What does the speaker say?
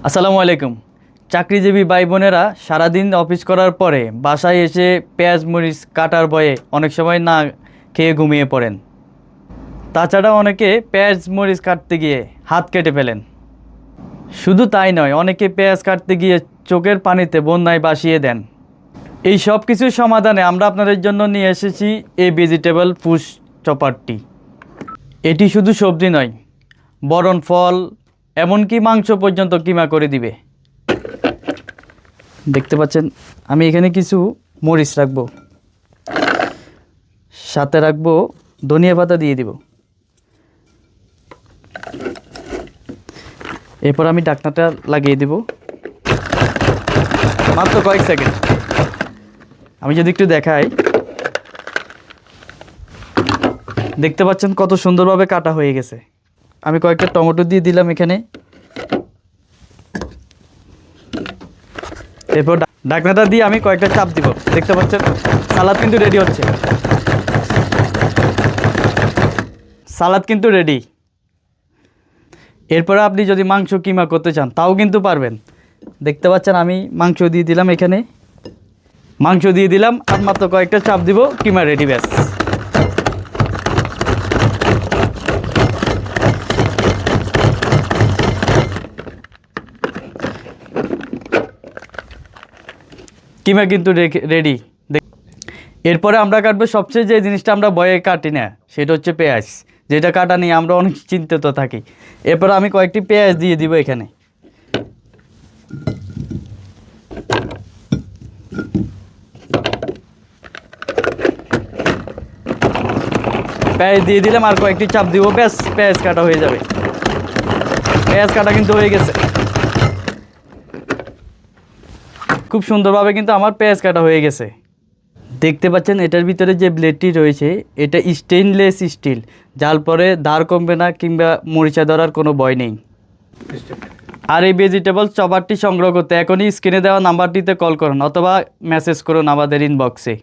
আসসালামু আলাইকুম। চাকরিজীবী ভাই বোনেরা সারাদিন অফিস করার পরে বাসায় এসে পেঁয়াজ মরিচ কাটার ভয়ে অনেক সময় না খেয়ে ঘুমিয়ে পড়েন। তাছাড়া অনেকে পেঁয়াজ মরিচ কাটতে গিয়ে হাত কেটে ফেলেন। শুধু তাই নয়, অনেকে পেঁয়াজ কাটতে গিয়ে চোখের পানিতে বন্যায় ভাসিয়ে দেন। এই সব কিছুর সমাধানে আমরা আপনাদের জন্য নিয়ে এসেছি এই ভেজিটেবল ফুড চপারটি। এটি শুধু সবজি নয়, বরং ফল এমনকি মাংস পর্যন্ত কিমা করে দিবে। দেখতে পাচ্ছেন আমি এখানে কিছু মরিচ রাখবো, সাথে রাখবো ধনিয়া পাতা দিয়ে দিব। এরপর আমি ঢাকনাটা লাগিয়ে দিব মাত্র কয়েক সেকেন্ড। আমি যদি একটু দেখাই, দেখতে পাচ্ছেন কত সুন্দরভাবে কাটা হয়ে গেছে। আমি কয়েকটা টমেটো দিয়ে দিলাম এখানে। এরপর ঢাকনাটা দিয়ে আমি কয়েকটা চাপ দিব। দেখতে পাচ্ছেন সালাদ কিন্তু রেডি হচ্ছে। সালাদ কিন্তু রেডি। এরপরে আপনি যদি মাংস কিমা করতে চান তাও কিন্তু পারবেন। দেখতে পাচ্ছেন আমি মাংস দিয়ে দিলাম এখানে। মাংস দিয়ে দিলাম আর মাত্র কয়েকটা চাপ দিব, কিমা রেডি। ব্যাস। কিমা কিন্তু রেডি। এরপরে আমরা কাটবো সবচেয়ে যে জিনিসটা আমরা ভয়ে কাটি না, সেটা হচ্ছে পেঁয়াজ, যেটা কাটা নিয়ে আমরা অনেক চিন্তিত থাকি। এরপর আমি কয়েকটি পেঁয়াজ দিয়ে দিব এখানে। পেঁয়াজ দিয়ে দিলাম আর কয়েকটি চাপ দিব, ব্যাস পেঁয়াজ কাটা হয়ে যাবে। পেঁয়াজ কাটা কিন্তু হয়ে গেছে। খুব সুন্দরভাবে কিন্তু আমার পেঁয়াজ কাটা হয়ে গেছে। দেখতে পাচ্ছেন এটার ভিতরে যে ব্লেডটি রয়েছে এটা স্টেইনলেস স্টিল, যার পরে ধার কমবে না কিংবা মরিচা ধরার কোনো ভয় নেই। আর এই ভেজিটেবল চপারটি সংগ্রহ করতে এখনই স্ক্রিনে দেওয়া নাম্বারটিতে কল করুন অথবা মেসেজ করুন আমাদের ইনবক্সে।